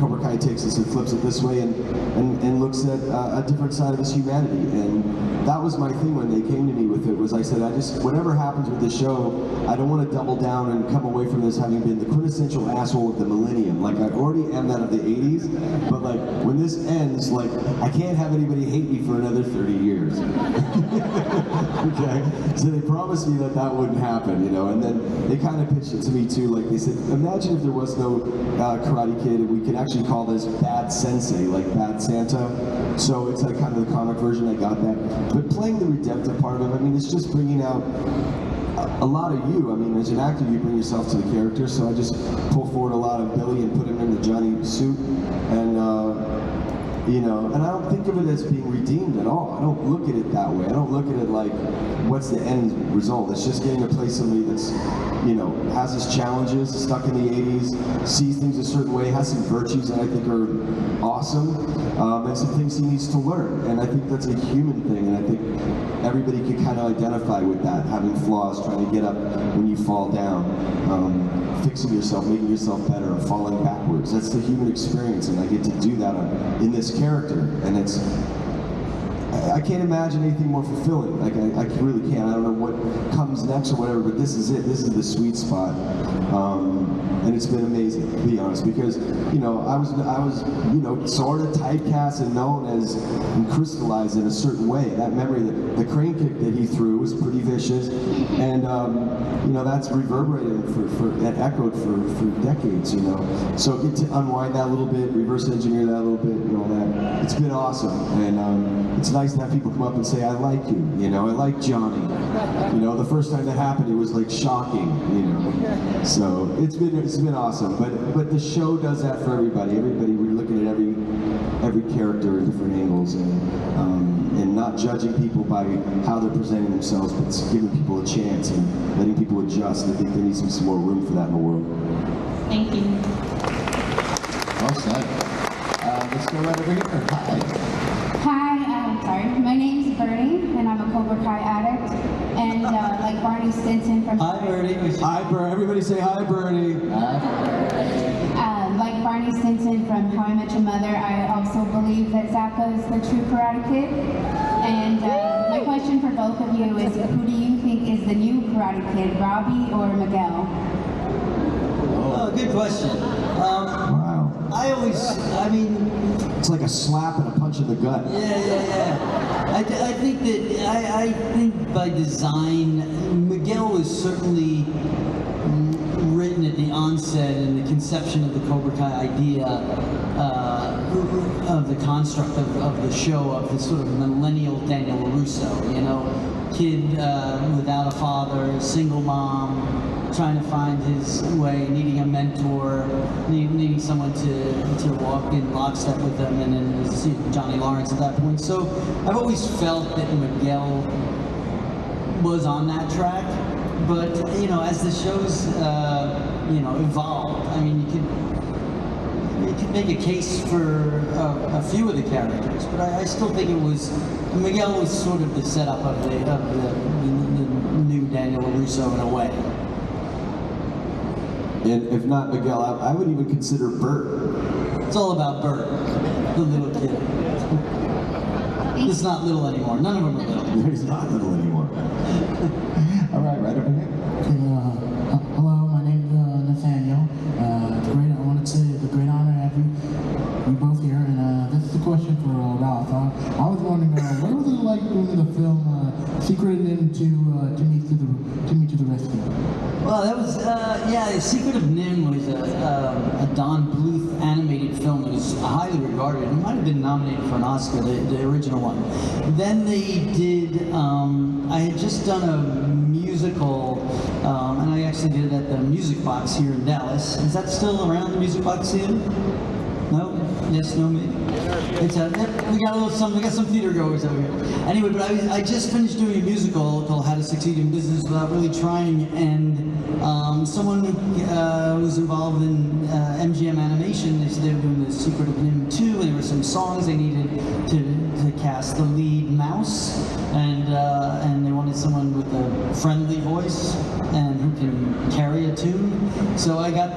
Cobra Kai takes this and flips it this way and looks at a different side of his humanity. And that was my thing when they came to me with it, was I said, whatever happens with this show, I don't want to double down and come away from this having been the quintessential asshole of the millennium. Like, I already am that of the 80s, but like, when this ends, like, I can't have anybody hate me for another 30 years. Okay? So they promised me that that wouldn't happen, you know, and then they kind of pitched it to me too, like they said, imagine if there was no Karate Kid, and we could actually call this Bad Sensei, like Bad Santa. So it's like kind of the comic version, I got that. But playing the redemptive part of it, I mean, it's just bringing out a lot of you. I mean, as an actor, you bring yourself to the character, so I just pull forward a lot of Billy and put him in the Johnny suit, and you know, and I don't think of it as being redeemed at all. I don't look at it that way. I don't look at it like, what's the end result? It's just getting to play somebody that's, you know, has his challenges, stuck in the 80s, sees things a certain way, has some virtues that I think are awesome, and some things he needs to learn. And I think that's a human thing, and I think everybody can kind of identify with that, having flaws, trying to get up when you fall down, fixing yourself, making yourself better, and falling backwards. That's the human experience, and I get to do that in this character, and it's, I can't imagine anything more fulfilling. Like, I really can't. I don't know what comes next or whatever, but this is it. This is the sweet spot. And it's been amazing, to be honest, because, you know, I was, you know, sort of typecast and known as, and crystallized in a certain way. That memory, the crane kick that he threw was pretty vicious, and, you know, that's reverberated and echoed for decades, you know. So get to unwind that a little bit, reverse engineer that a little bit, and all that. It's been awesome, and it's nice to have people come up and say, I like you know, I like Johnny. You know, the first time that happened, it was like shocking, you know. So it's been awesome, but the show does that for everybody. We're looking at every character in different angles, and not judging people by how they're presenting themselves, but giving people a chance and letting people adjust. I think there needs to be some more room for that in the world. Thank you. Well said. Let's go right over here. Hi, sorry. My name is Bernie, and I'm a Cobra Kai addict. And like Barney Stinson from... Hi, Bernie. Hi, Bernie. Everybody say hi, Bernie. Like Barney Stinson from How I Met Your Mother, I also believe that Zabka is the true Karate Kid. And my question for both of you is, who do you think is the new Karate Kid, Robbie or Miguel? Oh, good question. Wow. I mean... It's like a slap and a punch in the gut. Yeah. I think by design, Miguel was certainly written at the onset and the conception of the Cobra Kai idea of the construct of the show, of the sort of millennial Daniel LaRusso, you know, kid without a father, single mom, trying to find his way, needing a mentor, needing someone to walk in lockstep with him, and then see Johnny Lawrence at that point. So I've always felt that Miguel was on that track, but you know, as the shows you know, evolved, I mean, you could make a case for a few of the characters, but I still think Miguel was sort of the setup of the new Daniel LaRusso in a way. And if not Miguel, I would even consider Bert. It's all about Bert, the little kid. He's not little anymore. None of them are little. He's not little anymore. All right, right over here. Hello, my name is Nathaniel. I wanted to say it's a great honor to have you both here. And this is a question for Ralph. I was wondering, what was it like doing the film Secret Nim to Me to the Rescue? Well, that was, yeah, Secret of Nim was a Don Bluth animated film that was highly regarded. It might have been nominated for an Oscar, the original one. Then they did, I had just done a musical, and I actually did it at the Music Box here in Dallas. Is that still around, the Music Box Theater? No? Yes, no, maybe? It's we got some theater goers over here. Anyway, but I just finished doing a musical called How to Succeed in Business Without Really Trying, and someone who was involved in MGM Animation, they were doing The Secret of Nim 2, and there were some songs they needed to cast the lead mouse, and they wanted someone with a friendly voice and who can carry a tune. So I got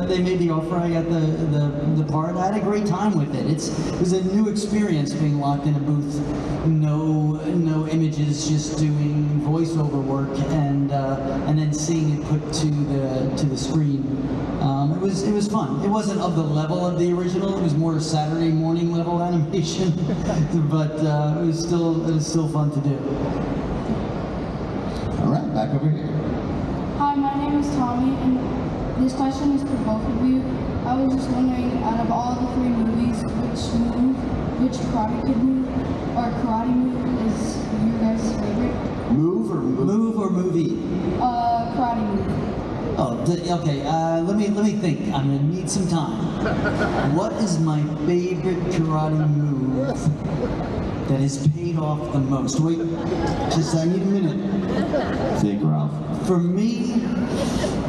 they made the offer, I got the part. I had a great time with it. It was a new experience being locked in a booth, no images, just doing voiceover work, and then seeing it put to the screen. It was fun. It wasn't of the level of the original. It was more Saturday morning level animation, but it was still fun to do. All right, back over here. Hi, my name is Tommy, and this question is for both of you. I was just wondering, out of all the three movies, which Karate Kid move or karate move is your guys' favorite? Move or movie? Karate move. Oh, okay. Let me think. I'm gonna need some time. What is my favorite karate move that has paid off the most? Wait, just I need a minute. Think, Ralph. For me,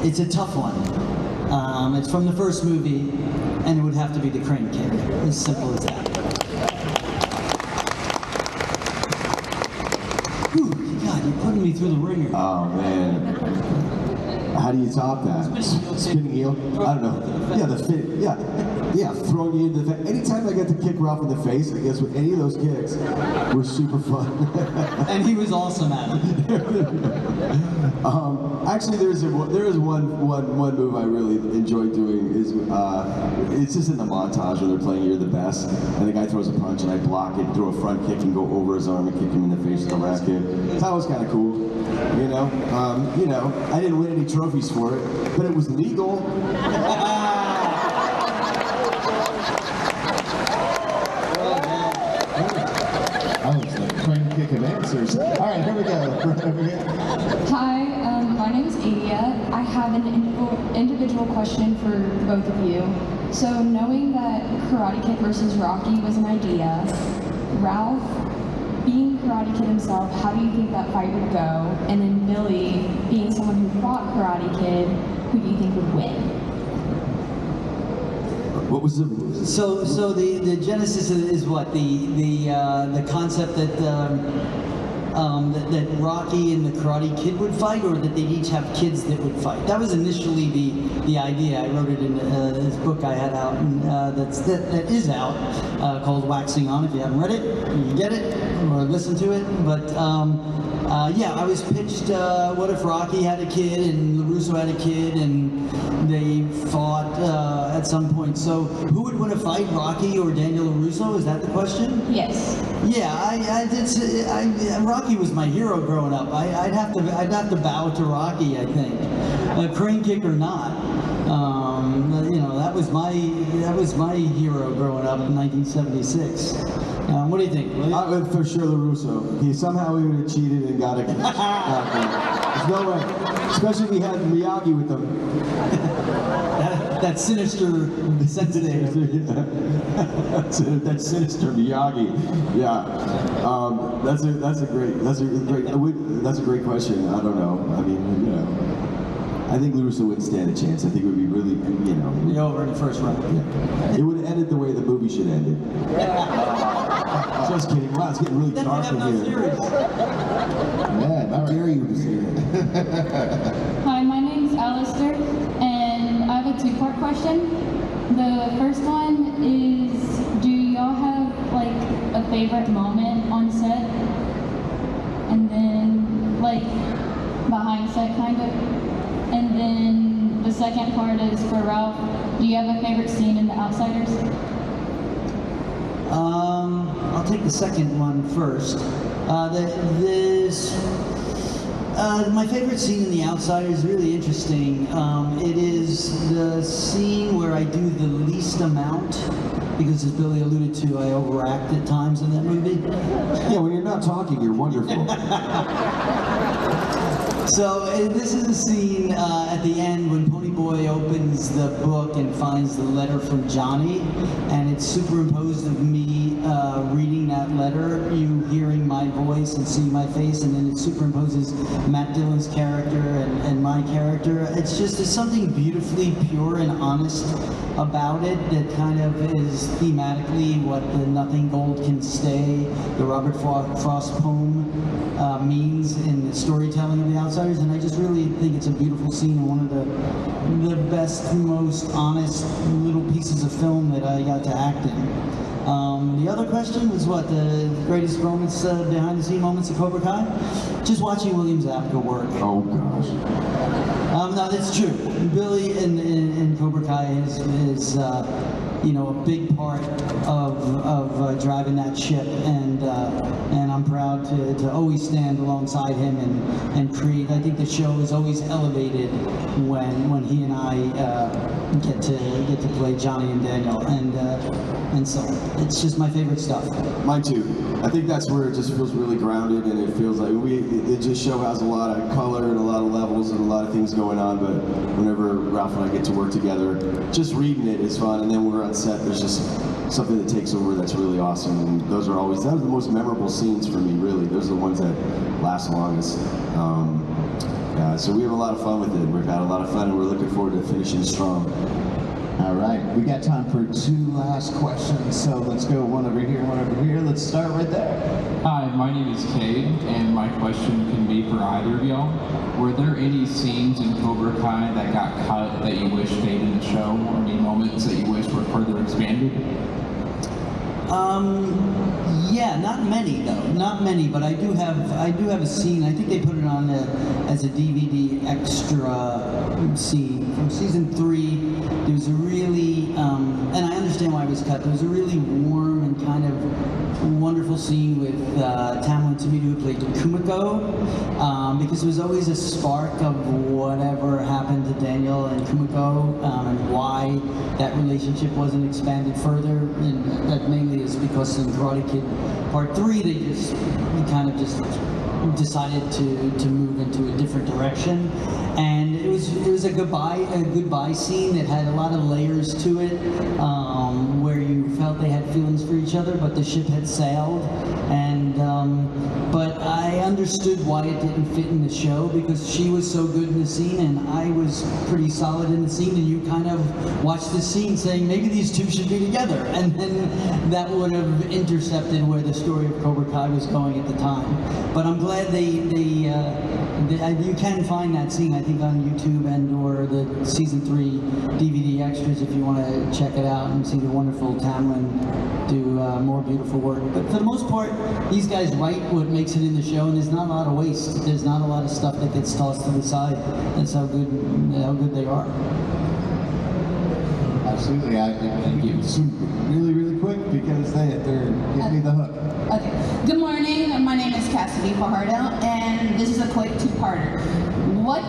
it's a tough one. It's from the first movie, and it would have to be the crane kick. As simple as that. Ooh, God, you're putting me through the ringer. Oh man. How do you top that? Spinning heel? I don't know. Yeah, the fit. Yeah, throwing you into the face. Anytime I get to kick Ralph in the face, I guess with any of those kicks were super fun. And he was awesome at it. Actually, there is one move I really enjoy doing. It's just in the montage where they're playing "You're the Best," and the guy throws a punch, and I block it, throw a front kick, and go over his arm and kick him in the face with a racket. That was kind of cool. You know, I didn't win any trophies for it, but it was legal. I was like crane kick of answers. All right, here we go. Hi, my name is Adia. I have an individual question for both of you. So knowing that Karate Kid versus Rocky was an idea, Ralph, being Karate Kid himself, how do you think that fight would go? And then Billy, being someone who fought Karate Kid, who do you think would win? What was the? So the genesis is what the concept that that Rocky and the Karate Kid would fight, or that they'd each have kids that would fight. That was initially the idea. I wrote it in this book I had out, and that is out, called Waxing On. If you haven't read it, you can get it or listen to it. But yeah, I was pitched, what if Rocky had a kid and LaRusso had a kid, and they fought at some point. So who would win a fight, Rocky or Daniel LaRusso? Is that the question? Yes. Yeah, Rocky was my hero growing up. I'd have to bow to Rocky, I think, crane kick or not. You know, that was my hero growing up in 1976. What do you think? For sure, LaRusso. Somehow he would have cheated and got it. There's no way. Especially if he had Miyagi with him. that sinister, sensitive. That sinister Miyagi. Yeah. That's a great question. I don't know. I mean, you know. I think LaRusso wouldn't stand a chance. I think it would be really, you know. Be over in the first round. Yeah. It would have ended the way the movie should have ended. Just kidding. Wow, it's getting really dark in here. Man, how dare you to say that? Hi, my name's Alistair, and I have a two-part question. The first one is, do y'all have like a favorite moment on set? And then like behind set kind of? And then the second part is for Ralph. Do you have a favorite scene in The Outsiders? I'll take the second one first. My favorite scene in The Outsiders is really interesting. It is the scene where I do the least amount, because as Billy alluded to, I overact at times in that movie. Yeah, when you're not talking, you're wonderful. So this is a scene at the end when Pony boy opens the book and finds the letter from Johnny, and it's superimposed of me reading that letter, you hearing my voice and seeing my face, and then it superimposes Matt Dillon's character and my character. It's something beautifully pure and honest about it that kind of is thematically what the Nothing Gold Can Stay, the Robert Frost poem, means in the storytelling of The Outsiders, and I just really think it's a beautiful scene and one of the best, most honest little pieces of film that I got to act in. The other question was what, the greatest moments, behind the scene moments of Cobra Kai? Just watching William Zabka work. Oh gosh. No, that's true. Billy in Cobra Kai is you know, a big part of driving that ship, and I'm proud to always stand alongside him and create. I think the show is always elevated when he and I get to play Johnny and Daniel, and so it's just my favorite stuff. Mine too. I think that's where it just feels really grounded, and it feels like this show has a lot of color and a lot of levels and a lot of things going on, but whenever Ralph and I get to work together, just reading it is fun, and then when we're on set, there's just something that takes over that's really awesome, and those are the most memorable scenes for me, really. Those are the ones that last longest. Yeah, so we have a lot of fun with it. We've had a lot of fun, and we're looking forward to finishing strong. All right, we got time for 2 last questions, so let's go one over here, one over here. Let's start right there. Hi, my name is Cade, and my question can be for either of y'all. Were there any scenes in Cobra Kai that got cut that you wish stayed in the show, or any moments that you wish were further expanded? Yeah, not many though, not many, but I do have a scene. I think they put it on as a DVD extra scene from season 3. There was a really, and I understand why it was cut. There was a really warm and kind of wonderful scene with Tamlin Tomito, who played Kumiko, because there was always a spark of whatever happened to Daniel and Kumiko, and why that relationship wasn't expanded further, and that mainly is because in Karate Kid Part 3, they kind of just decided to move into a different direction, and it was a goodbye scene that had a lot of layers to it, where you felt they had feelings for each other, but the ship had sailed, and but I understood why it didn't fit in the show, because she was so good in the scene and I was pretty solid in the scene, and you kind of watched the scene saying maybe these two should be together, and then that would have intercepted where the story of Cobra Kai was going at the time. But I'm glad you can find that scene, I think, on YouTube and or the season 3 DVD extras if you want to check it out and see the wonderful Tamlin do more beautiful work. But for the most part, these guys write what makes it in the show, and there's not a lot of waste. There's not a lot of stuff that gets tossed to the side. That's how good they are. Absolutely. I think you really, really quick because they're giving me the hook. Okay. Good morning. My name is Cassidy Fajardo, and this is a quick 2-parter. What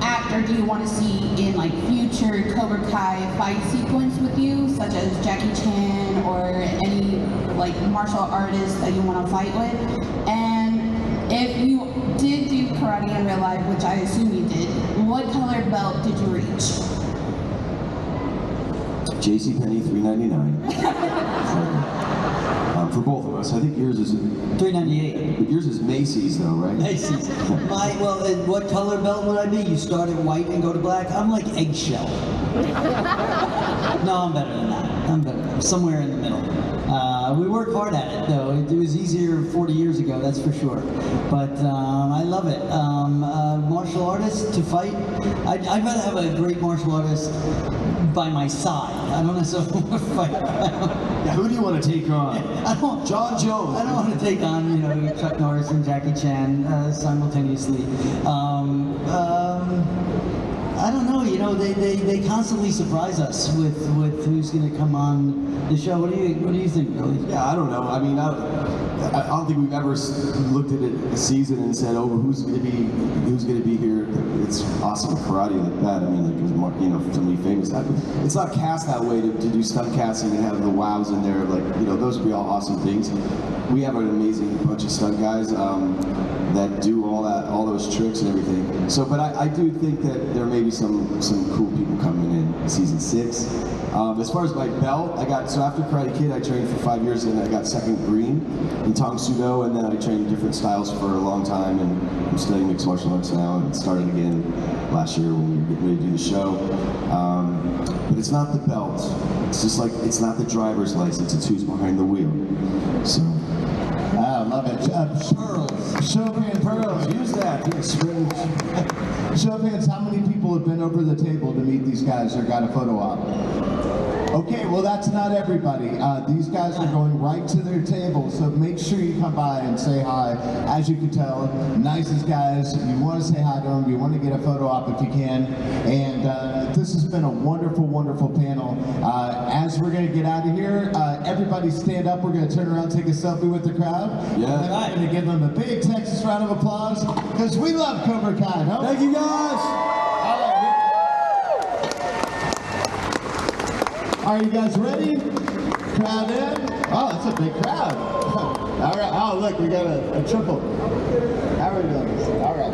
actor do you want to see in like future Cobra Kai fight sequence with you, such as Jackie Chan or any like martial artist that you want to fight with? And if you did do karate in real life, which I assume you did, what colored belt did you reach? JCPenney $3.99. For both of us. I think yours is $3.98. Yours is Macy's though, right? Macy's. What color belt would I be? You start at white and go to black? I'm like eggshell. No, I'm better than that. I'm better. I'm somewhere in the middle. We work hard at it though. It was easier 40 years ago, that's for sure. But I love it. Martial artist to fight. I'd rather have a great martial artist by my side. I don't necessarily want to fight. Yeah, who do you want to take on? John Jones. I don't want to take on, Chuck Norris and Jackie Chan simultaneously. I don't know. They constantly surprise us with who's going to come on the show. What do you think, Billy? Yeah, I don't know. I mean, I don't think we've ever looked at a season and said, "Oh, who's going to be here?" It's awesome karate like that. I mean, like, you know, somebody famous. It's not cast that way to do stunt casting and have the wows in there. Like, you know, those would be all awesome things. We have an amazing bunch of stunt guys that do all those tricks and everything. So, but I do think that there may be some cool people coming in season 6. As far as my belt, so after Karate Kid, I trained for 5 years, and I got second green in Tang Sudo, and then I trained different styles for a long time, and I'm studying mixed martial arts now, and started again last year when we were getting ready to do the show. But it's not the belt. It's just like, it's not the driver's license, it's who's behind the wheel. So. I love it. Pearls. Show of hands. Pearls, use that. Yes, Show of hands, how many people have been over the table to meet these guys or got a photo op? Okay, well that's not everybody. These guys are going right to their table, so make sure you come by and say hi. As you can tell, nicest guys. You want to say hi to them, you want to get a photo op if you can. And this has been a wonderful, wonderful panel. As we're going to get out of here, everybody stand up. We're going to turn around, take a selfie with the crowd. Yeah. And then I'm going to give them a big Texas round of applause, because we love Cobra Kai. No? Thank you, guys. Are you guys ready? Crowd in? Oh, that's a big crowd. All right. Oh, look, we got a triple. How are we doing? All right.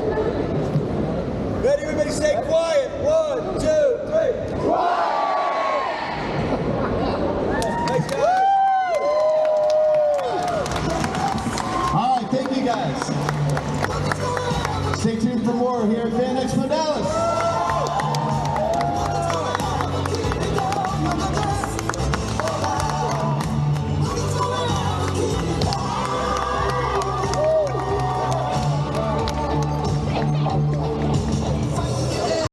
Ready? Everybody say quiet. 1, 2, 3. Quiet!